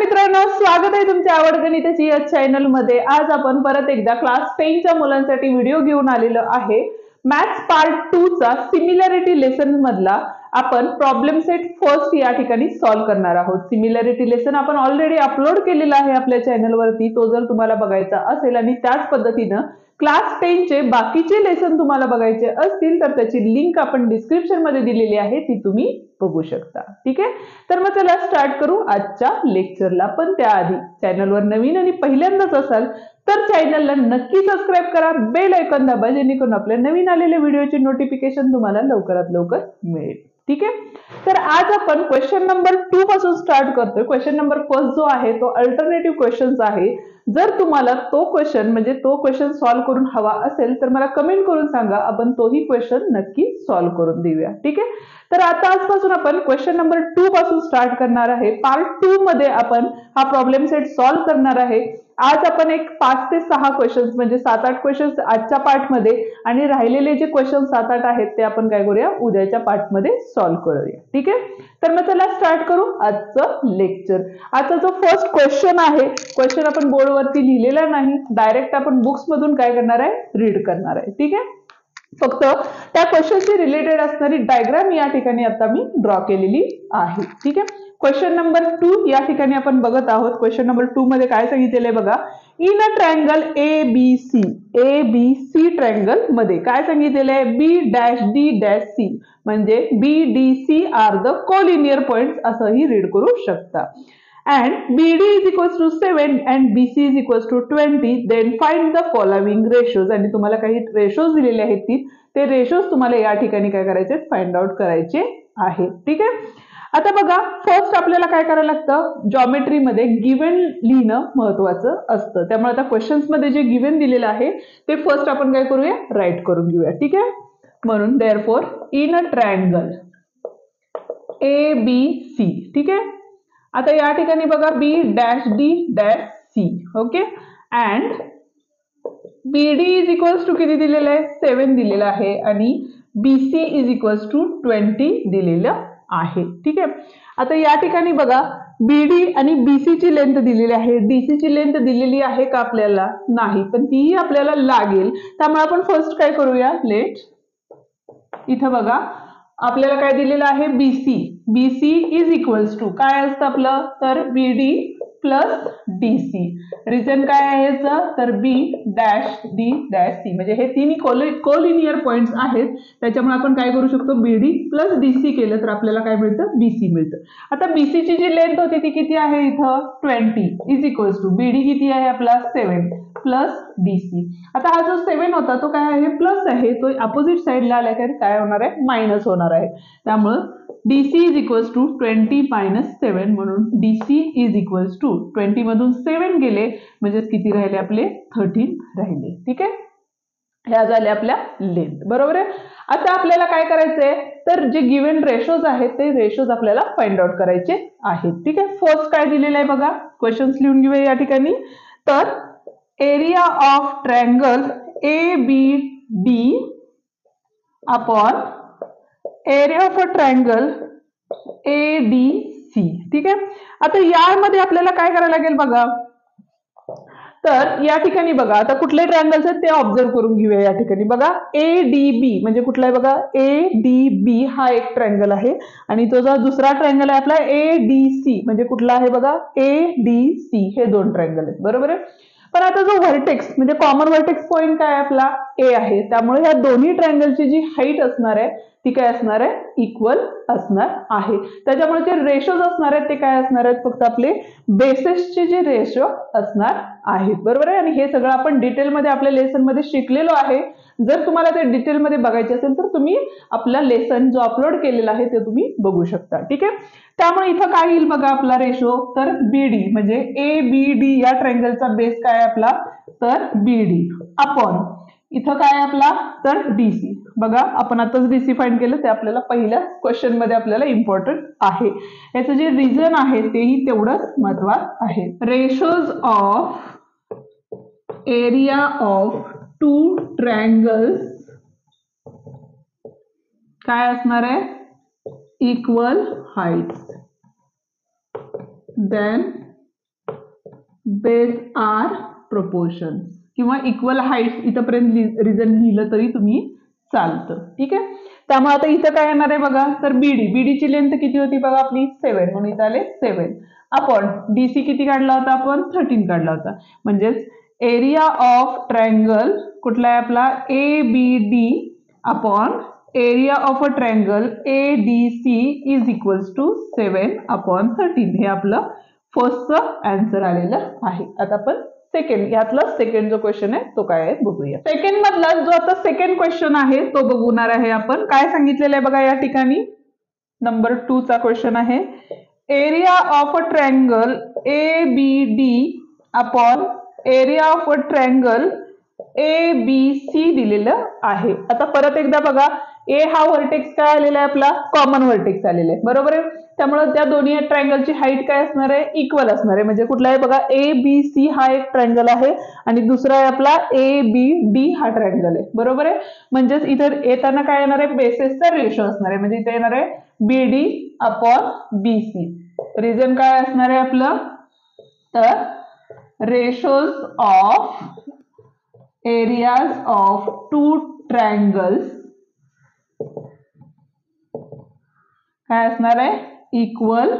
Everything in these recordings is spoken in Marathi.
मित्रांनो, स्वागत आहे तुमच्या आवड गणिताची या चॅनल मध्ये। आज आपण परत एकदा क्लास 10 च्या मुलांसाठी व्हिडिओ घेऊन आलेलो आहे। मॅथ्स पार्ट 2 चा सिमिलॅरिटी लेसन मधला आपण प्रॉब्लेम सेट फर्स्ट या ठिकाणी सॉल्व्ह करणार आहोत। सिमिलॅरिटी लेसन आपण ऑलरेडी अपलोड केलेला आहे आपल्या चॅनल वरती, तो जर तुम्हाला बघायचा असेल आणि त्याच पद्धतीने क्लास 10 चे बाकीचे लेसन तुम्हाला बघायचे असतील तर त्याची लिंक आपण डिस्क्रिप्शन मध्ये दिलेली आहे, ती तुम्ही बघू शकता। ठीक आहे, तर मग चला स्टार्ट करू आजच्या लेक्चरला। पण त्याआधी चॅनलवर नवीन आणि पहिल्यांदाच असाल तर चॅनलला नक्की सबस्क्राइब करा, बेल आयकॉन दाबा, जेणेकरून आपल्या नवीन आलेल्या व्हिडिओची नोटिफिकेशन तुम्हाला लवकरात लवकर मिळेल। ठीक आहे, तर आज आपण क्वेश्चन नंबर 2 पासून स्टार्ट करतोय। क्वेश्चन नंबर फर्स्ट जो आहे तो अल्टरनेटिव्ह क्वेश्चन्स आहे। जर तुम्हाला तो क्वेश्चन सॉल्व्ह करून हवा असेल तर मला कमेंट करून सांगा, आपण तोही क्वेश्चन नक्की सॉल्व्ह करून देऊया। ठीक आहे, तर आता आजपासून आपण क्वेश्चन नंबर 2 पासून स्टार्ट करणार आहे। पार्ट 2 मध्ये आपण हा प्रॉब्लेम सेट सॉल्व्ह करणार आहे। आज आपण एक 5 ते 6 क्वेश्चन्स म्हणजे 7-8 क्वेश्चन्स आजच्या पार्ट मध्ये आणि राहिलेले जे क्वेश्चन 7-8 आहेत ते आपण काय करूया, उद्याच्या पार्ट मध्ये सॉल्व्ह करूया। ठीक आहे, तर मग चला स्टार्ट करू आजचं लेक्चर। आता जो फर्स्ट क्वेश्चन आहे, क्वेश्चन आपण बोर्डवरती लिहिलेला नाही, डायरेक्ट आपण बुक्स मधून काय करणार आहे, रीड करणार आहे। ठीक आहे, फक्त त्या क्वेश्चनशी रिलेटेड असणारी डायग्राम या ठिकाणी आता मी ड्रॉ केलेली आहे। ठीक आहे, क्वेश्चन नंबर 2 या ठिकाणी आपण बघत आहोत। क्वेश्चन नंबर 2 मध्ये काय सांगितलेलं आहे बघा, in a triangle ABC triangle मध्ये काय सांगितलेलं आहे, B dash D dash C म्हणजे B D C are the collinear points असंही रीड करू शकता। and BD is equals to 7 and BC is equals to 20, then find the following ratios। आणि तुम्हाला काही रेशोज दिलेले आहेत, ते रेशोज तुम्हाला या ठिकाणी काय करायचे, फाइंड आउट करायचे आहेत। ठीक आहे, आता बघा फर्स्ट आपल्याला काय करायला लागतं, जॉमेट्री मध्ये गिवन लिहिणं महत्वाचं असतं। त्यामुळे आता क्वेश्चन्स मध्ये जे गिवन दिलेलं आहे ते फर्स्ट आपण काय करूया, राईट करून घेऊया। ठीक आहे, म्हणून therefore in a triangle ABC। ठीक आहे, आता या ठिकाणी बघा B dash D dash C, okay, and BD is equals to किती दिलेलं आहे, 7 दिलेलं आहे आणि बीसी इज इक्वल्स टू 20 दिलेलं आहे। ठीक आहे, आता या ठिकाणी बघा बीडी आणि बीसी ची लेंथ दिलेली आहे, डीसी ची लेंथ दिलेली आहे का आपल्याला, नाही, पण तीही आपल्याला लागेल। त्यामुळे आपण फर्स्ट काय करूया, लेट इथं बघा आपल्याला काय दिलेलं आहे, बीसी इज इक्वल्स टू काय असतं आपलं, तर बीडी प्लस डीसी। रिझन काय आहे याचं, तर बी डॅश डी डॅश सी म्हणजे हे तिन्ही कोलिनियर पॉइंट्स आहेत। त्याच्यामुळे आपण काय करू शकतो, बीडी प्लस डीसी केलं तर आपल्याला काय मिळतं, बीसी मिळतं। आता बीसी ची जी लेंथ होती ती किती आहे इथं, 20 इज इक्वल्स टू बीडी किती आहे आपला, 7 प्लस डीसी। आता हा जो 7 होता तो काय आहे, प्लस आहे, तो अपोजिट साइडला आला काय होणार आहे, मायनस होणार आहे। त्यामुळे DC is equals to 20 minus 7 म्हणून डीसी इज इक्वल्स टू 20 मधून 7 गेले म्हणजे किती राहिले आपले, 13 राहिले। ठीक आहे, ह्या झाल्या आपल्या लेंथ, बरोबर आहे। आता आपल्याला काय करायचंय, तर जे गिवन रेशोज आहेत ते रेशोज आपल्याला फाइंड आउट करायचे आहेत। ठीक आहे, फर्स्ट काय दिलेलं आहे बघा, क्वेश्चन्स लिहून घेऊया या ठिकाणी। तर area of triangle ABD upon area of a triangle ADC। ठीक आहे, आता यामध्ये आपल्याला काय करायला लागेल बघा, तर या ठिकाणी बघा आता कुठले ट्रायंगल्स आहेत ते ऑब्झर्व करून घेऊया। या ठिकाणी बघा ADB म्हणजे कुठला आहे बघा, ADB हा एक ट्रायंगल आहे आणि तो जो दुसरा ट्रायंगल आहे आपला ADC म्हणजे कुठला आहे बघा, ADC हे दोन ट्रायंगल आहेत, बरोबर आहे। पण आता जो व्हर्टेक्स म्हणजे कॉमन व्हर्टेक्स पॉइंट काय आपला ए आहे, त्यामुळे ह्या दोन्ही ट्रायंगलची जी हाईट असणार आहे ती काय असणार आहे, इक्वल असणार आहे। त्याच्यामुळे जे रेशोज असणार आहेत ते काय असणार आहेत, फक्त आपले बेसिसचे जे रेशो असणार आहेत, बरोबर आहे। आणि हे सगळं आपण डिटेलमध्ये आपल्या लेसन मध्ये शिकलेलो आहे। जर तुम्हाला ते डिटेलमध्ये बघायचे असेल तर तुम्ही आपला लेसन जो अपलोड केलेला आहे ते तुम्ही बघू शकता। ठीक आहे, त्यामुळे इथं काय येईल बघा आपला रेशो, तर बीडी म्हणजे ABD या ट्रायंगलचा बेस काय आहे आपला, तर बीडी अपॉन इथं काय आपला, तर डीसी। बघा आपण आताच डीसी फाइंड केलं, ते आपल्याला पहिल्या क्वेश्चन मध्ये आपल्याला इम्पॉर्टंट आहे। याचं जे रिझन आहे तेही तेवढंच महत्वाचं आहे। Ratios of area of two triangles काय असणार आहे, equal heights, then base are proportion किंवा इक्वल हाईट्स इथपर्यंत रिझन लिहिलं तरी तुम्ही चालतं. ठीक आहे. त्यामुळे आता इथं काय येणार आहे बघा, तर बीडीची लेंथ किती होती बघा आपली 7 म्हणून इथं आले 7 आपण डीसी किती काढला होता आपण 13 काढला होता. म्हणजेच एरिया ऑफ ट्रायंगल कुठला आहे आपला ABD upon area of a triangle ADC is equals to 7/13 हे आपलं फर्स्टचं आन्सर आलेलं आहे. आता आपण सेकंड यातला सेकंड जो क्वेश्चन आहे तो काय आहे बघूया. सेकंड मधला जो आता सेकंड क्वेश्चन आहे तो बघणार आहे आपण. काय सांगितलेलं आहे बघा या ठिकाणी नंबर 2 चा क्वेश्चन आहे. Area of a triangle ABD upon area of a triangle ABC दिलेलं आहे. आता परत एकदा बघा, ए हा व्हर्टेक्स काय आलेला आहे आपला कॉमन व्हर्टेक्स आलेला आहे बरोबर आहे. त्यामुळे त्या दोन्ही ट्रायंगलची हाईट काय असणार आहे इक्वल असणार आहे. म्हणजे कुठला आहे बघा ABC हा एक ट्रायंगल आहे आणि दुसरा आहे आपला ABD हा ट्रायंगल आहे बरोबर आहे. म्हणजेच इथं येताना काय येणार आहे बेसेसचा रेशो असणार आहे. म्हणजे इथे येणार आहे BD अपॉन BC. रिझन काय असणार आहे आपलं तर ratios of areas of two triangles काय असणार आहे इक्वल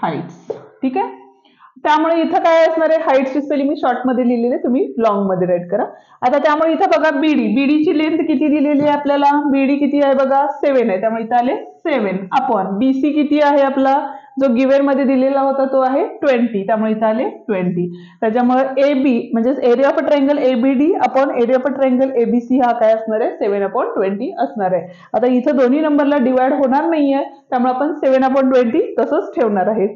हाईट्स. ठीक आहे. त्यामुळे इथं काय असणार आहे हाईट्सची स्पेलिंग मी शॉर्ट मध्ये लिहिलेली आहे, तुम्ही लॉंग मध्ये राईट करा. आता त्यामुळे इथं बघा बीडीची लेंथ किती दिलेली आहे आपल्याला बीडी किती आहे बघा 7 आहे. त्यामुळे इथं आले 7 अपॉन BC किती आहे आपला जो गिव्हन मध्ये दिलेला होता तो आहे 20. त्यामुळे इथं आले 20. त्याच्यामुळे AB म्हणजे area of a triangle ABD upon area of a triangle ABC हा काय असणार आहे 7/20 असणार आहे. आता इथं दोन्ही नंबरला डिवाइड होणार नाहीये त्यामुळे आपण 7/20 तसंच ठेवणार आहे.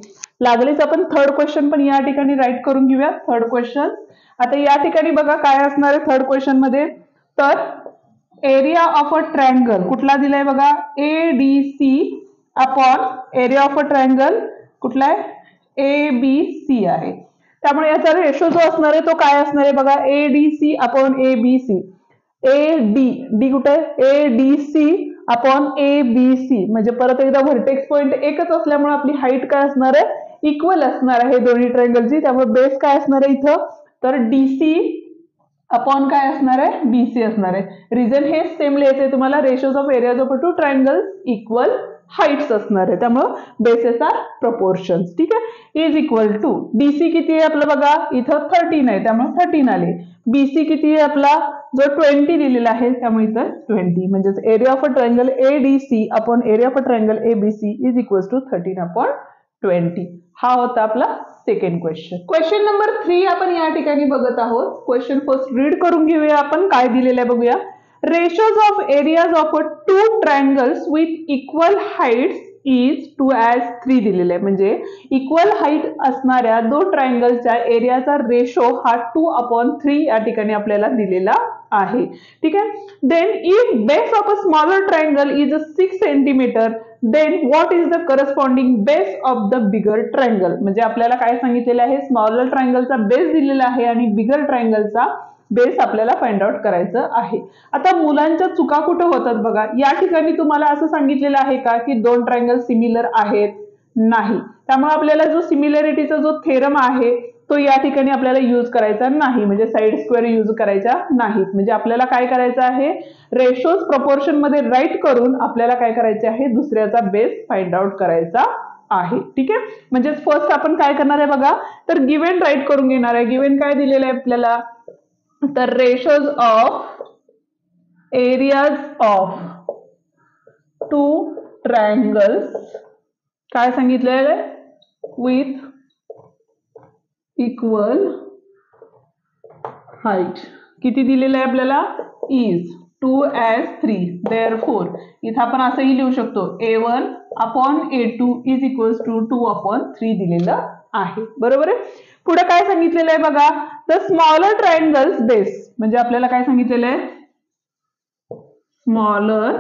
लागलीच आपण थर्ड क्वेश्चन पण या ठिकाणी राईट करून घेऊया. थर्ड क्वेश्चन आता या ठिकाणी बघा काय असणार आहे थर्ड क्वेश्चन मध्ये तर एरिया ऑफ अ ट्रायंगल कुठला दिलाय बघा ADC upon area of a triangle कुठला आहे ABC आहे. त्यामुळे याचा रेशो जो असणार आहे तो काय असणार आहे बघा ADC अपॉन ABC. डी कुठे आहे ADC अपॉन ABC. म्हणजे परत एकदा व्हर्टेक्स पॉइंट एकच असल्यामुळे आपली हाईट काय असणार आहे इक्वल असणार आहे दोन्ही ट्रायंगलची. त्यामुळे बेस काय असणार आहे इथं तर DC अपॉन काय असणार आहे BC असणार आहे. रिझन हे सेम लिहायचंय तुम्हाला ratios of areas of two triangles equal heights असणार आहे. त्यामुळे बेसेस आर प्रोपोर्शन्स. ठीक आहे. इज इक्वल टू DC किती आहे आपलं बघा इथं 13 आहे त्यामुळे 13 आले. BC किती आहे आपला जो 20 दिलेला आहे त्यामुळे इथं 20. म्हणजेच area of a triangle ADC upon area of a triangle ABC is equal to 13/20. हा होता आपला सेकंड क्वेश्चन. क्वेश्चन नंबर 3 आपण या ठिकाणी बघत आहोत. क्वेश्चन फर्स्ट रीड करून घेऊया आपण काय दिलेलं आहे बघूया. Ratios of areas of two triangles with equal heights is 2:3 दिलेलं आहे. म्हणजे इक्वल हाईट असणाऱ्या दोन ट्रायंगलच्या एरियाचा रेशो हा 2/3 या ठिकाणी आपल्याला दिलेला आहे. ठीक आहे. Then if base of a smaller triangle is 6 centimetre then what is the corresponding base of the bigger triangle. म्हणजे आपल्याला काय सांगितलेलं आहे स्मॉलर ट्रायंगलचा बेस दिलेला आहे आणि बिगर ट्रायंगलचा बेस आपल्याला फाइंड आउट करायचं आहे. आता मुलांच्या चुका कुठे होतात बघा या ठिकाणी तुम्हाला असं सांगितलेलं आहे का की दोन ट्रायंगल सिमिलर आहेत नाही. त्यामुळे आपल्याला जो सिमिलॅरिटीचा जो थेरम आहे तो या ठिकाणी आपल्याला यूज करायचा नाही. म्हणजे साइड स्क्वेअर यूज करायचा नाहीत. म्हणजे आपल्याला काय करायचं आहे रेशोज प्रपोर्शन मध्ये राईट करून आपल्याला काय करायचे आहे दुसऱ्याचा बेस फाइंड आउट करायचा आहे. ठीक आहे. म्हणजे फर्स्ट आपण काय करणार आहे बघा तर गिव्हन राईट करून घेणार आहे. गिव्हन काय दिलेलं आहे आपल्याला तर ratios of areas of two triangles काय सांगितलेलं आहे विथ इक्वल हाईट किती दिलेलं आहे आपल्याला इज 2:3. देअरफॉर इथं आपण असंही लिहू शकतो A1 upon A2 is equals to 2/3 दिलेलं आहे. बरोबर आहे. पुढे काय सांगितलेलं आहे बघा द स्मॉलर ट्रायंगल्स बेस. म्हणजे आपल्याला काय सांगितलेलं आहे स्मॉलर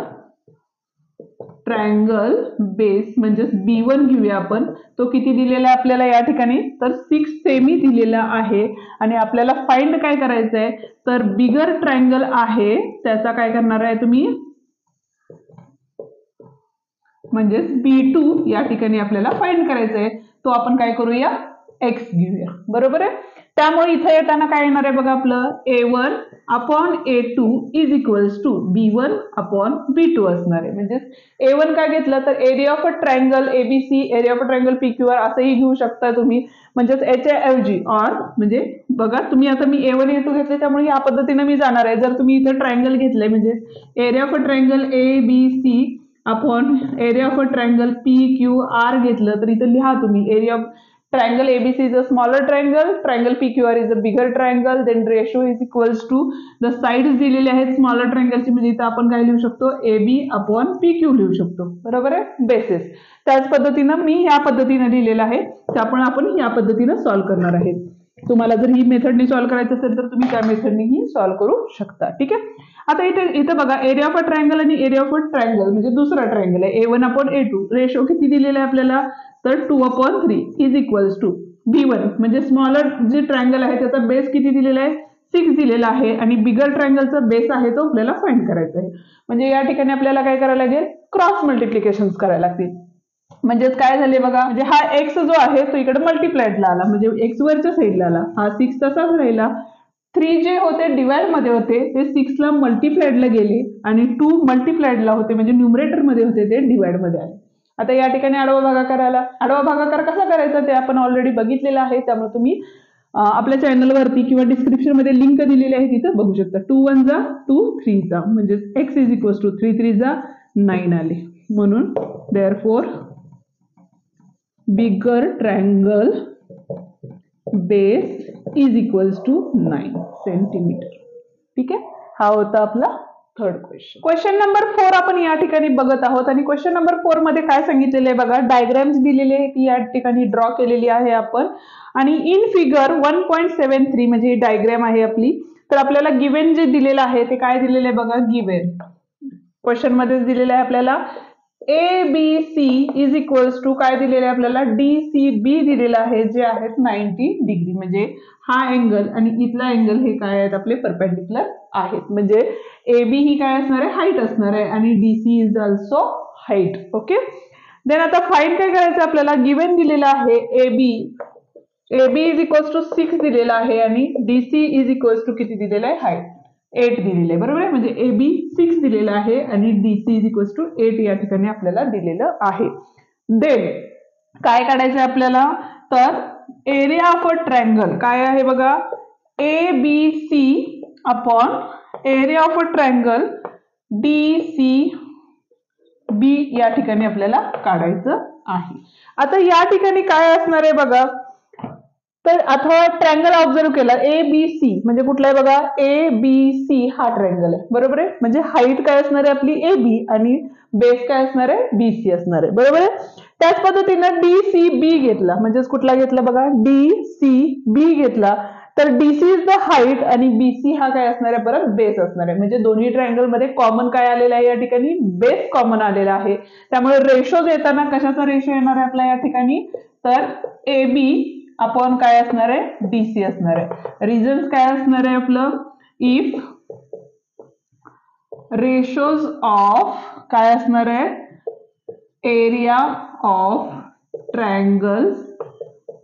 ट्रायंगल बेस म्हणजे B1 घेऊया आपण. तो किती दिलेला आहे आपल्याला या ठिकाणी तर 6 सेमी दिलेला आहे आणि आपल्याला फाइंड काय करायचं आहे तर बिगर ट्रायंगल आहे त्याचा काय करणार आहे तुम्ही म्हणजे B2 या ठिकाणी आपल्याला फाइंड करायचं आहे. तो आपण काय करूया x घेऊया, बरोबर आहे. त्यामुळे इथे येताना काय येणार आहे बघा, आपलं A1 upon A2 is equals to B1 upon B2 असणार आहे. म्हणजे A1 काय घेतलं तर area of a triangle ABC, area of a triangle PQR असंही घेऊ शकता तुम्ही. म्हणजेच याच्या ऐवजी ऑर म्हणजे बघा तुम्ही आता मी A1 A2 घेतले त्यामुळे या पद्धतीने मी जाणार आहे. जर तुम्ही इथे ट्रायंगल घेतले म्हणजे area of a triangle ABC upon area of a triangle PQR घेतलं तर इथे लिहा तुम्ही area of triangle ABC is a smaller triangle, triangle PQR is a bigger triangle, then ratio is equals to the sides दिलेले आहेत स्मॉलर ट्रायंगलची, म्हणजे इथं आपण काय लिहू शकतो AB अपॉन PQ लिहू शकतो, बरोबर आहे, बेसिस. त्याच पद्धतीनं मी ह्या पद्धतीने लिहिलेलं आहे, त्यामुळे आपण या पद्धतीने सॉल्व्ह करणार आहे. तुम्हाला जर ही मेथडनी सॉल्व्ह करायचं असेल तर तुम्ही त्या मेथडनीही सॉल्व्ह करू शकता. ठीक आहे. आता इथे बघा एरिया ऑफ अ ट्रायंगल आणि एरिया ऑफ अ ट्रायंगल म्हणजे दुसरा ट्रायंगल आहे A1 अपॉन A2, रेशो किती दिलेला आहे आपल्याला तर 2/3 इज इक्वल्स टू B1 म्हणजे स्मॉलर जे ट्रायंगल आहे त्याचा बेस किती दिलेला आहे 6 दिलेला आहे आणि बिगर ट्रायंगलचा बेस आहे तो आपल्याला फाइंड करायचा आहे. म्हणजे या ठिकाणी आपल्याला काय करायला लागेल क्रॉस मल्टिप्लिकेशन करायला लागतील. म्हणजेच काय झाले बघा, म्हणजे हा x जो आहे तो इकडे मल्टिप्लाइडला आला म्हणजे x वरच्या साईडला आला, हा 6 तसाच राहिला. 3 जे होते डिवाइड मध्ये होते ते 6 ला मल्टिप्लाइडला गेले आणि 2 मल्टिप्लाइडला होते म्हणजे न्यूमरेटर मध्ये होते ते डिवाइड मध्ये आले. आता या ठिकाणी आडवा भागाकाराला आडवा भागाकार कसा करायचा ते आपण ऑलरेडी बघितलेलं आहे, त्यामुळे तुम्ही आपल्या चॅनलवरती किंवा डिस्क्रिप्शन मध्ये लिंक दिलेली आहे तिथं बघू शकता. 2 1 जा 2 3 जा म्हणजे x इज इक्वल्स टू 3 3 जा 9 आले. म्हणून therefore bigger triangle base is equals to 9 centimetre. ठीक आहे, हा होता आपला थर्ड क्वेश्चन. क्वेश्चन नंबर 4 आपण या ठिकाणी बघत आहोत आणि क्वेश्चन नंबर 4 मध्ये काय सांगितलेलं आहे बघा, डायग्राम्स दिलेले आहे ती या ठिकाणी ड्रॉ केलेली आहे आपण आणि इन फिगर 1.73 म्हणजे ही डायग्राम आहे आपली. तर आपल्याला गिव्हन जे दिलेलं आहे ते काय दिलेलं आहे बघा, गिव्हन क्वेश्चन मध्ये दिलेलं आहे आपल्याला ABC इज इक्वल्स टू काय दिलेलं आहे आपल्याला DCB दिलेलं आहे जे आहेत 90 डिग्री. म्हणजे हा अँगल आणि इथला अँगल हे काय आहेत आपले परपेंडिक्युलर आहेत. म्हणजे AB ही काय असणार आहे हाईट असणार आहे आणि DC is also height. Okay, then आता फाइंड काय करायचं आपल्याला, गिव्हन दिलेला आहे AB इज इक्वल्स टू 6 दिलेला आहे आणि DC इज इक्वल्स टू किती दिलेलं आहे हाईट 8 दिलेलं आहे, बरोबर आहे. म्हणजे AB 6 दिलेला आहे आणि DC इज इक्वल्स टू 8 या ठिकाणी आपल्याला दिलेलं आहे. देन काय काढायचं आहे आपल्याला तर एरिया ऑफ अ ट्रायंगल काय आहे बघा ABC upon area of a triangle DCB या ठिकाणी आपल्याला काढायचं आहे. आता या ठिकाणी काय असणार आहे बघा, तर अथवा ट्रायंगल ऑब्झर्व केला ABC म्हणजे कुठला आहे बघा ABC हा ट्रायंगल आहे, बरोबर आहे. म्हणजे हाईट काय असणार आहे आपली AB आणि बेस काय असणार आहे BC असणार आहे, बरोबर आहे. त्याच पद्धतीनं DCB घेतला म्हणजेच कुठला घेतला बघा DCB घेतला तर DC इज द हाईट आणि BC हा काय असणार आहे परत बेस असणार आहे. म्हणजे दोन्ही ट्रायंगल मध्ये कॉमन काय आलेला आहे या ठिकाणी बेस कॉमन आलेला आहे. त्यामुळे रेशो येताना कशाचा रेशो येणार आहे आपल्या या ठिकाणी तर AB अपॉन काय असणार आहे DC असणार आहे. रिझन्स काय असणार आहे आपलं इफ रेशोज ऑफ काय असणार आहे area of triangles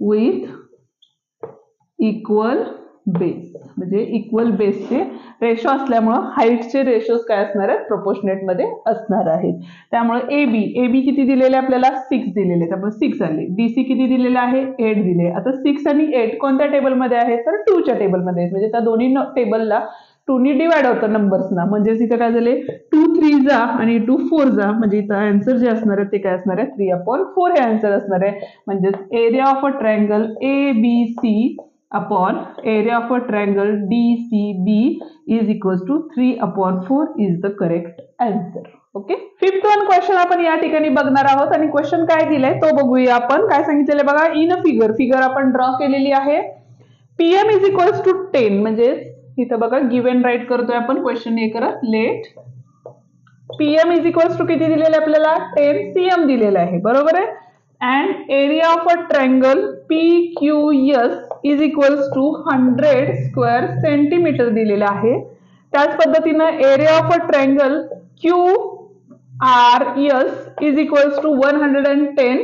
with equal base म्हणजे इक्वल बेसचे रेशो असल्यामुळे हाईटचे रेशोज काय असणार आहेत प्रोपोर्शनेट मध्ये असणार आहेत. त्यामुळे AB किती दिलेले आपल्याला 6 दिलेले त्यामुळे 6 आले. DC किती दिलेले आहे 8 दिले. आता 6 आणि 8 कोणत्या टेबलमध्ये आहे तर 2 च्या टेबलमध्ये म्हणजे त्या दोन्ही टेबलला 2 नी डिवाइड होतं नंबर्सना. म्हणजे इथे काय झाले 2 3 जा आणि 2 4 जा म्हणजे इथं आन्सर जे असणार आहे ते काय असणार आहे 3/4 हे आन्सर असणार आहे. म्हणजे area of a triangle ABC upon area of a triangle DCB is equals to 3/4 is the correct answer. Okay, fifth one question आपण या ठिकाणी बघणार आहोत आणि क्वेश्चन काय दिलाय तो बघूया आपण. काय सांगितलेलं बघा इन अ फिगर आपण ड्रॉ केलेली आहे. PM इज इक्वल्स टू 10 म्हणजे इथं बघा गिव्हन राईट करतोय आपण क्वेश्चन हे करत let PM is equals to किती दिलेलं आपल्याला 10 cm दिलेलं आहे, बरोबर आहे. and area of a triangle PQS is equals to 100 square centimeter दिलेला आहे. त्याच पद्धतीनं area of a triangle QRS is equals to 110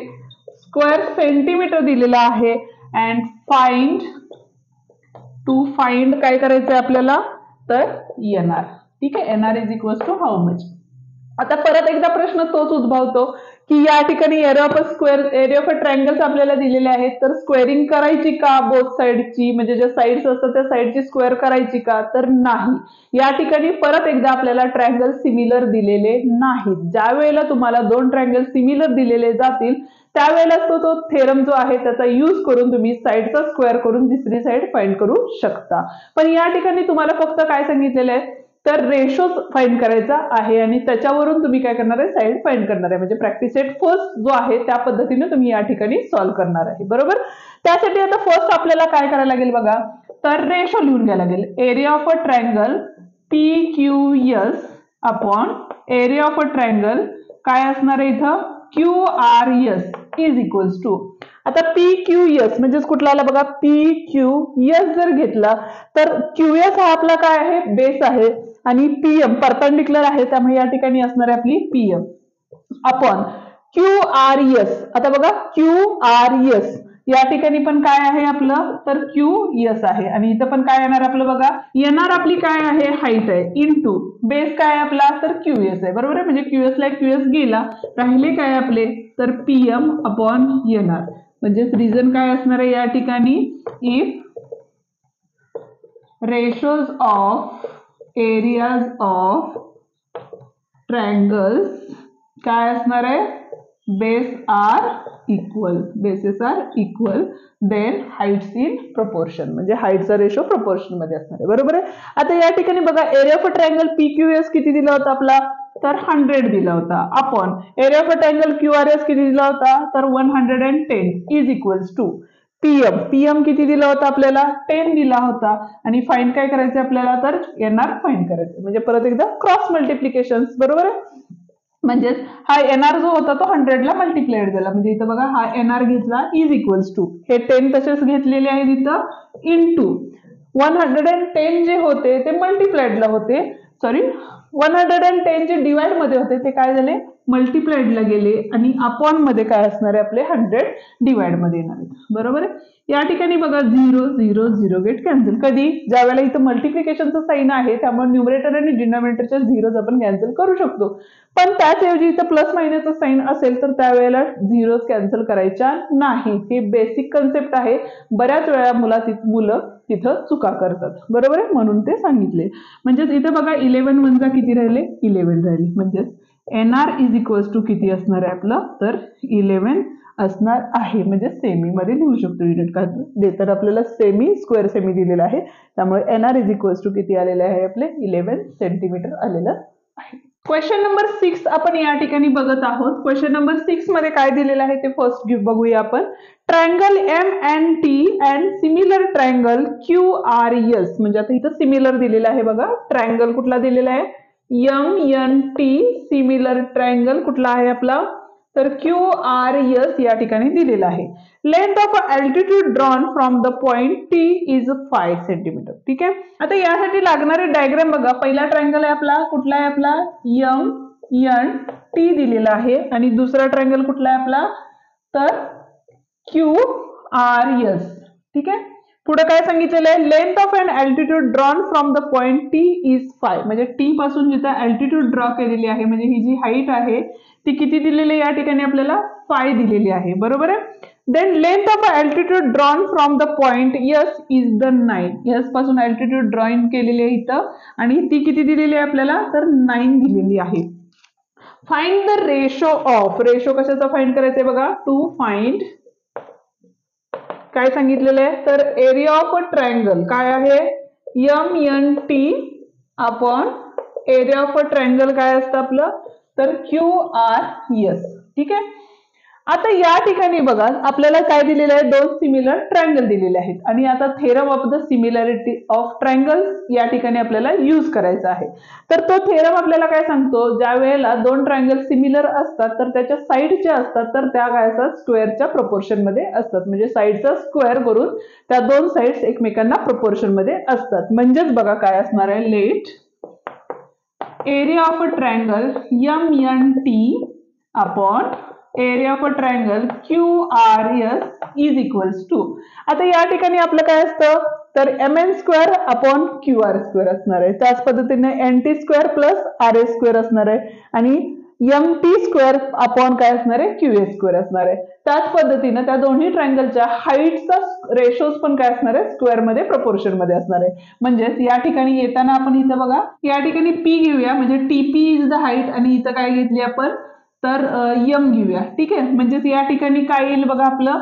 square centimeter दिलेला आहे अँड फाइंड काय करायचंय आपल्याला, तर NR. ठीक आहे, NR is equals to how much. आता परत एकदा प्रश्न तोच उद्भवतो की या ठिकाणी एरिया ऑफ अ ट्रायंगल्स आपल्याला दिलेले आहेत, तर स्क्वेअरिंग करायची का बोथ साइडची, म्हणजे ज्या साइड्स असतात त्या साइडची स्क्वेअर करायची का, तर नाही. या ठिकाणी परत एकदा आपल्याला ट्रायंगल सिमिलर दिलेले नाहीत. ज्या वेळेला तुम्हाला दोन ट्रायंगल सिमिलर दिलेले जातील त्यावेळेला तो थेरम जो आहे त्याचा यूज करून तुम्ही साइडचा स्क्वेअर करून दुसरी साइड फाइंड करू शकता. पण या ठिकाणी तुम्हाला फक्त काय सांगितलेलं आहे, तर रेशो फाइंड करायचा आहे आणि त्याच्यावरून तुम्ही काय करणार आहे, साइड फाइंड करणार आहे. म्हणजे प्रॅक्टिस सेट फर्स्ट जो आहे त्या पद्धतीने तुम्ही या ठिकाणी सॉल्व्ह करणार आहे. बरोबर. त्यासाठी आता फर्स्ट आपल्याला काय करायला लागेल बघा, तर रेशो लिहून घ्यायला लागेल. Area of a triangle PQS upon area of a triangle काय असणार आहे इथं, QRS इज इक्वल्स टू. आता PQS म्हणजे कुठला आला बघा, PQS जर घेतला तर QS हा आपला काय आहे, बेस आहे आणि PM परपेंडिक्युलर आहे, त्यामुळे या ठिकाणी असणार आहे आपली PM अपॉन QRS. आता बघा QRS या ठिकाणी पण काय आहे आपलं, तर QS आहे आणि इथं पण काय येणार आपलं बघा, येणार आपली काय आहे, हाईट आहे इनटू बेस काय आहे आपला, तर QS आहे. बरोबर आहे, म्हणजे QS ला QS गेला, राहिले काय आपले, तर PM अपॉन NR. म्हणजे रिझन काय असणार आहे या ठिकाणी, if ratios of areas of triangles काय असणार आहे, bases are equal then heights in proportion. म्हणजे हाइटचा रेशो प्रपोर्शन मध्ये असणार आहे. बरोबर आहे. आता या ठिकाणी बघा area of a triangle PQS किती दिला होता आपला, तर 100 दिला होता upon area of a triangle QRS किती दिला होता, तर 110 इज इक्वल्स टू PM किती दिला होता आपल्याला, 10 दिला होता आणि फाइंड काय करायचं आपल्याला, तर NR फाइंड करायचं. म्हणजे परत एकदा क्रॉस मल्टिप्लिकेशन. बरोबर आहे. म्हणजेच हा NR जो होता तो 100 ला मल्टिप्लाइड झाला. म्हणजे इथं बघा हा NR घेतला इज इक्वल्स टू हे 10 तसेच घेतलेले आहेत इथं इनटू 110 जे होते ते मल्टिप्लाइडला होते, सॉरी 110 जे डिवाइड मध्ये होते ते काय झाले, मल्टिप्लाइडला गेले आणि अपॉन मध्ये काय असणार आहे आपले 100 डिवाइड मध्ये येणार आहेत. बरोबर आहे. या ठिकाणी बघा 0 0 0 गेट कॅन्सल. कधी, ज्या वेळेला इथं मल्टिप्लिकेशनचं साइन आहे त्यामुळे न्यूमरेटर आणि डिनॉमिनेटरच्या झिरोज आपण कॅन्सल करू शकतो. पण त्याचऐवजी इथं प्लस मायनसचा साइन असेल तर त्यावेळेला झिरोज कॅन्सल करायच्या नाही. ही बेसिक कन्सेप्ट आहे. बऱ्याच वेळा मुलं तिथं चुका करतात. बरोबर आहे, म्हणून ते सांगितले. म्हणजेच इथं बघा 11 वनजा किती राहिले, 11 राहिले. म्हणजेच NR इज इक्वल्स टू किती असणार आहे आपलं, तर 11 असणार आहे. म्हणजे सेमी मध्ये लिहू शकतो युनिट का तर आपल्याला स्क्वेअर सेमी दिलेला आहे, त्यामुळे NR इज इक्वल्स टू किती आलेले आहे आपले 11 सेंटीमीटर आलेलं आहे. क्वेश्चन नंबर 6 आपण या ठिकाणी बघत आहोत. क्वेश्चन नंबर 6 मध्ये काय दिलेलं आहे ते फर्स्ट बघूया आपण. Triangle MNT and similar triangle QRS. म्हणजे आता इथं सिमिलर दिलेलं आहे बघा. ट्रायंगल कुठला दिलेला आहे, MNT सिमिलर ट्रायंगल कुठला आहे आपला, तर QRS या ठिकाणी दिलेला आहे. Length of altitude drawn from the point T is 5 centimetre. ठीक आहे. आता यासाठी लागणारे डायग्राम बघा. पहिला ट्रायंगल आहे आपला, कुठला आहे आपला, MNT दिलेला आहे आणि दुसरा ट्रायंगल कुठला आहे आपला, तर QRS. ठीक आहे. पुढे काय सांगितलेलं आहे, length of an altitude drawn from the point T is 5. म्हणजे T पासून जिथे अल्टिट्यूड ड्रॉ केलेली आहे, म्हणजे ही जी हाईट आहे ती किती दिलेली आहे या ठिकाणी आपल्याला 5 दिलेली आहे. बरोबर आहे. Then length of altitude drawn from the point S is the 9. S पासून अल्टिट्यूड ड्रॉइंग केलेली आहे इथं आणि ती किती दिलेली आहे आपल्याला, तर 9 दिलेली आहे. Find the ratio of, ratio कशाचा फाइंड करायचंय बघा, टू फाइंड काय सांगितलेलं आहे, तर एरिया ऑफ अ ट्रायंगल काय आहे, MNT upon area of a triangle काय असतं आपलं, तर QRS. ठीक आहे. आता या ठिकाणी बघा आपल्याला काय दिलेलं आहे, दोन सिमिलर ट्रायंगल दिलेले आहेत आणि आता theorem of the similarity of triangle या ठिकाणी आपल्याला यूज करायचा आहे. तर तो थेरम आपल्याला काय सांगतो, ज्या वेळेला दोन ट्रायंगल सिमिलर असतात तर त्याच्या साइड ज्या असतात तर त्या काय असतात, स्क्वेअरच्या प्रपोर्शन मध्ये असतात. म्हणजे साइडचा स्क्वेअर करून त्या दोन साइड्स एकमेकांना प्रपोर्शन मध्ये असतात. म्हणजेच बघा काय असणार आहे, let area of a triangle MNT upon area of a triangle QRS is equals to, आता या ठिकाणी आपलं काय असतं तर mn square upon QR square असणार आहे. त्याच पद्धतीने NT square plus RS square असणार आहे आणि MT स्क्वेअर अपॉन काय असणार आहे QS स्क्वेअर असणार आहे. त्याच पद्धतीने त्या दोन्ही ट्रायंगलच्या हाईटचा रेशोज पण काय असणार आहे स्क्वेअर मध्ये प्रपोर्शन मध्ये असणार आहे. म्हणजेच या ठिकाणी येताना आपण इथं बघा या ठिकाणी P घेऊया म्हणजे TP इज द हाईट आणि इथं काय घेतली आपण तर M घेऊया. ठीक आहे, म्हणजेच या ठिकाणी काय येईल बघा आपलं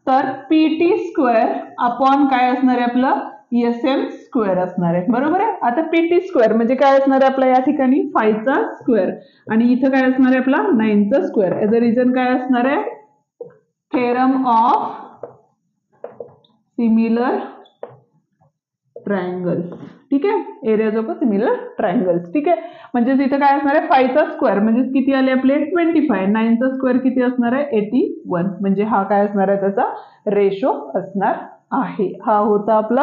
तर PT स्क्वेअर अपॉन काय असणार आहे आपलं SM स्क्वेअर असणार आहे. बरोबर आहे. आता PT स्क्वेअर म्हणजे काय असणार आहे आपला या ठिकाणी 5 चा स्क्वेअर आणि इथं काय असणार आहे आपला 9 चा स्क्वेअर. एज अ रिझन काय असणार आहे थेरम ऑफ सिमिलर ट्रायंगल्स. ठीक आहे, एरियाज ऑफ सिमिलर ट्रायंगल्स. ठीक आहे, म्हणजे इथं काय असणार आहे 5 चा स्क्वेअर म्हणजे किती आले आपले 25, 9 चा स्क्वेअर किती असणार आहे 81, म्हणजे हा काय असणार आहे त्याचा रेशो असणार आहे. हा होता आपला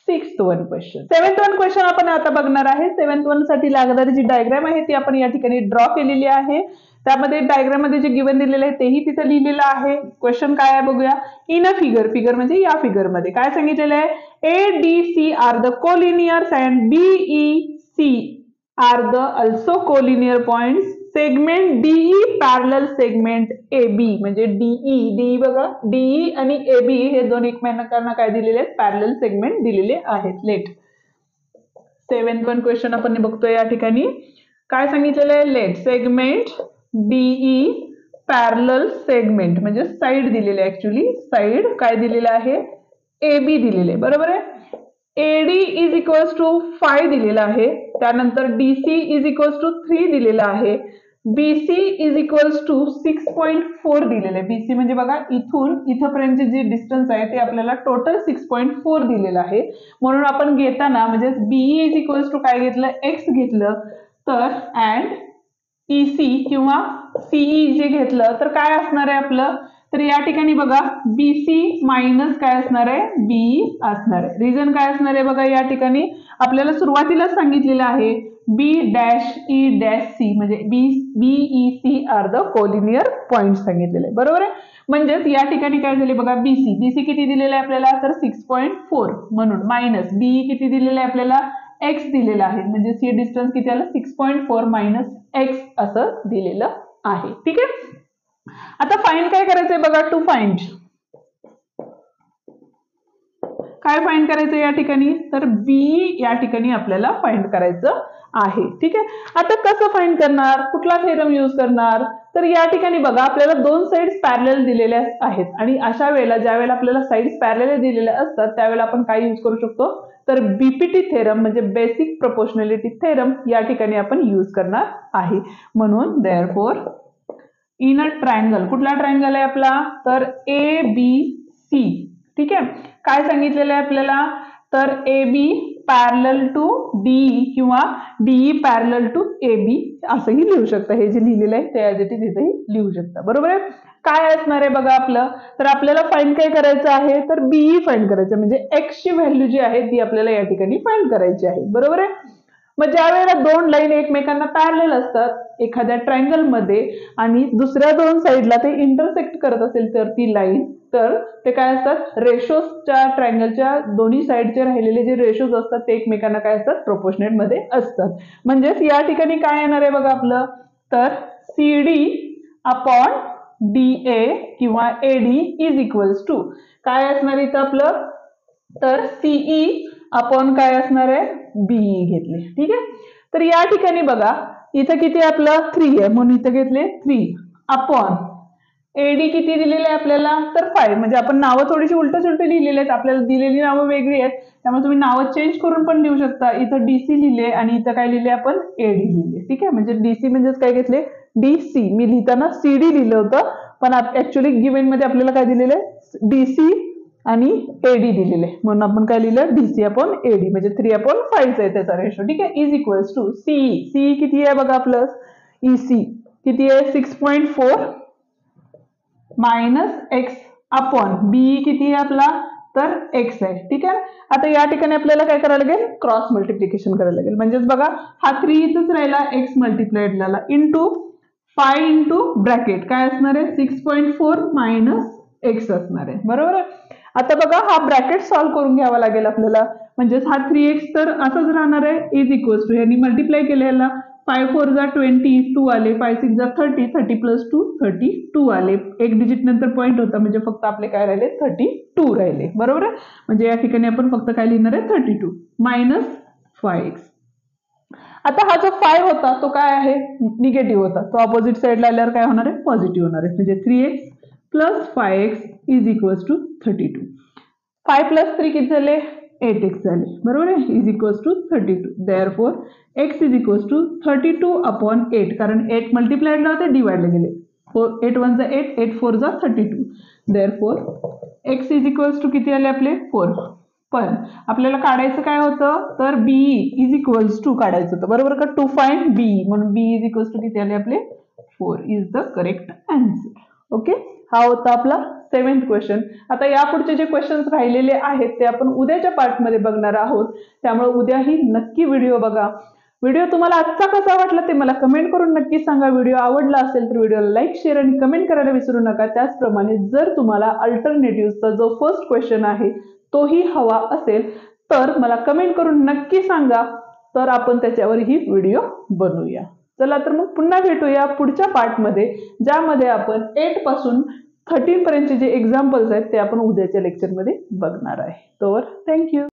6th one question. 7th one question आपण आता बघणार आहे. 7th वन साठी लागणारी जी डायग्राम आहे ती आपण या ठिकाणी ड्रॉ केलेली आहे. त्यामध्ये डायग्राम मध्ये जे गिवन दिलेलं आहे तेही तिथे लिहिलेलं आहे. क्वेश्चन काय आहे बघूया. इन अ फिगर, फिगर म्हणजे या फिगर मध्ये काय सांगितलेलं आहे ADC are the collinears and BEC are the also collinear points. Segment DE parallel segment AB म्हणजे DE बघा DE आणि AB हे दोन एकमेकांना काय दिलेले आहेत पॅरलल सेगमेंट दिलेले आहेत. लेट 7th वन क्वेश्चन आपण बघतोय या ठिकाणी काय सांगितलेलं आहे let segment DE parallel segment म्हणजे साइड दिलेले आहे. ऍक्च्युली साइड काय दिलेलं आहे AB दिलेले आहे. बरोबर आहे. AD इज इक्वल्स टू 5 दिलेला आहे. त्यानंतर DC इज इक्वल्स टू 3 दिलेला आहे. BC इज इक्वल्स टू 6.4 दिलेलं आहे. BC म्हणजे बघा इथून इथपर्यंतचे जे डिस्टन्स आहे ते आपल्याला टोटल 6.4 दिलेलं आहे. म्हणून आपण घेताना म्हणजे BE इज इक्वल्स टू काय घेतलं X घेतलं तर अँड EC किंवा CE जे घेतलं तर काय असणार आहे आपलं तर या ठिकाणी बघा BC मायनस काय असणार आहे BE असणार आहे. रिझन काय असणार आहे बघा या ठिकाणी आपल्याला सुरुवातीला सांगितलेलं आहे B'E'C म्हणजे BEC are the collinear point सांगितलेले आहे. बरोबर आहे. म्हणजेच या ठिकाणी काय झाले बघा BC किती दिलेलं आहे आपल्याला तर 6.4 म्हणून मायनस BE किती दिलेलं आहे आपल्याला X दिलेला आहे म्हणजे C डिस्टन्स किती आलं 6.4 मायनस X असं दिलेलं आहे. ठीक आहे. आता फाइंड काय करायचंय बघा टू फाइंड काय फाइंड करायचं या ठिकाणी तर B या ठिकाणी आपल्याला फाइंड करायचं आहे. ठीक आहे. आता कसं फाइंड करणार कुठला थेरम यूज करणार तर या ठिकाणी बघा आपल्याला दोन साइड्स पॅरलल दिलेल्या आहेत आणि अशा वेळेला ज्या वेळेला आपल्याला साइड्स पॅरलल दिलेल्या असतात त्यावेळेला आपण काय यूज करू शकतो तर BPT थेरम म्हणजे बेसिक प्रोपोर्शनॅलिटी थेरम या ठिकाणी आपण यूज करणार आहे. म्हणून देअरफॉर इन अ ट्रायंगल कुठला ट्रायंगल आहे आपला तर ABC. ठीक आहे. काय सांगितलेलं आहे आपल्याला तर AB पॅरलल टू DE किंवा DE पॅरलल टू AB असंही लिहू शकता. हे जे लिहिलेलं आहे त्या तिथेही लिहू शकता. बरोबर आहे. काय असणार आहे बघा आपलं तर आपल्याला फाइंड काय करायचं आहे तर BE फाइंड करायचं म्हणजे X ची व्हॅल्यू जी आहे ती आपल्याला या ठिकाणी फाइंड करायची आहे. बरोबर आहे. मग ज्या वेळेला दोन लाईन एकमेकांना पॅरलल असतात एखाद्या ट्रायंगल मध्ये आणि दुसऱ्या दोन साइडला ते इंटरसेक्ट करत असेल तर ती लाईन तर ते काय असतात रेशोजच्या ट्रायंगलच्या दोन्ही साइडचे राहिलेले जे रेशोज असतात ते एकमेकांना काय असतात प्रोपोर्शनेट मध्ये असतात. म्हणजेच या ठिकाणी काय येणार आहे बघा आपलं तर CD अपॉन DA किंवा AD इज इक्वल्स टू काय असणार इथं आपलं तर CE अपॉन काय असणार आहे BE घेतले. ठीक आहे. तर या ठिकाणी बघा इथं किती आपलं 3 आहे म्हणून इथं घेतले 3 अपॉन AD किती दिलेले आहे आपल्याला तर 5 म्हणजे आपण नावं थोडीशी उलट सुलट लिहिलेली आहेत. आपल्याला दिलेली नावं वेगळी आहेत त्यामुळे तुम्ही नावं चेंज करून पण लिहू शकता. इथं DC लिहिले आणि इथं काय लिहिले आपण AD लिहिले. ठीक आहे. म्हणजे DC म्हणजेच काय घेतले DC. मी लिहिताना CD लिहिलं होतं पण ऍक्च्युअली गिवन मध्ये आपल्याला काय दिलेलं आहे DC आणि AD दिलेले म्हणून आपण काय लिहिलं DC अपॉन AD म्हणजे 3/5 आहे त्याचा रेशो. ठीक आहे. इज इक्वल्स टू CE किती आहे बघा प्लस EC किती आहे 6.4 मायनस X अपॉन BE किती आहे आपला तर X आहे. ठीक आहे. आता या ठिकाणी आपल्याला काय करायला लागेल क्रॉस मल्टिप्लिकेशन करायला लागेल म्हणजेच बघा हा 3 इथंच राहिला X मल्टिप्लाइड झाला इंटू पाय इंटू ब्रॅकेट काय असणार आहे 6.4 मायनस एक्स असणार आहे, बरोबर आहे. आता बघा हा ब्रॅकेट सॉल्व्ह करून घ्यावा लागेल आपल्याला, म्हणजेच हा 3x तर असंच राहणार आहे इज इक्वल्स टू यांनी मल्टिप्लाय केलेला 5 4 जा 20 2 आले 5 6 जा 30 30 प्लस 2 32 आले, एक डिजिट नंतर पॉईंट होता म्हणजे फक्त आपले काय राहिले 32 राहिले, बरोबर आहे. म्हणजे या ठिकाणी आपण फक्त काय लिहिणार आहे 32 मायनस 5x. आता हा जो 5 होता तो काय आहे निगेटिव्ह होता, तो ऑपोजिट साइडला आल्यावर काय होणार आहे पॉझिटिव्ह होणार आहे, म्हणजे 3x plus 5x is equals to 32. 5 plus 3 किती झाले 8x झाले, बरोबर आहे, is equals to 32. Therefore x is equals to 32 upon 8, कारण 8 मल्टिप्लाइडला होते डिवाइडला गेले, 8 1 जा 8 8 4 जा 32. Therefore x is equals to किती आले आपले 4. पण आपल्याला काढायचं काय होतं तर b इज इक्वल्स टू काढायचं होतं, बरोबर का, टू फाइंड b, म्हणून b इज इक्वल्स टू किती आले आपले 4 is the correct answer. Okay, हा होता आपला 7th क्वेश्चन. आता यापुढचे जे क्वेश्चन्स राहिलेले आहेत ते आपण उद्याच्या पार्टमध्ये बघणार आहोत, त्यामुळे उद्याही नक्की व्हिडिओ बघा. व्हिडिओ तुम्हाला आजचा कसा वाटला ते मला कमेंट करून नक्की सांगा. व्हिडिओ आवडला असेल तर व्हिडिओला लाईक शेअर आणि कमेंट करायला विसरू नका. त्याचप्रमाणे जर तुम्हाला अल्टरनेटिव्हचा जो फर्स्ट क्वेश्चन आहे तोही हवा असेल तर मला कमेंट करून नक्की सांगा, तर आपण त्याच्यावरही व्हिडिओ बनवूया. चला तर मग पुन्हा भेटूया पुढच्या पार्टमध्ये, ज्यामध्ये आपण 8 पासून 13 पर्यंतचे जे एक्झाम्पल्स आहेत ते आपण उद्याच्या लेक्चरमध्ये बघणार आहे. तर थँक्यू.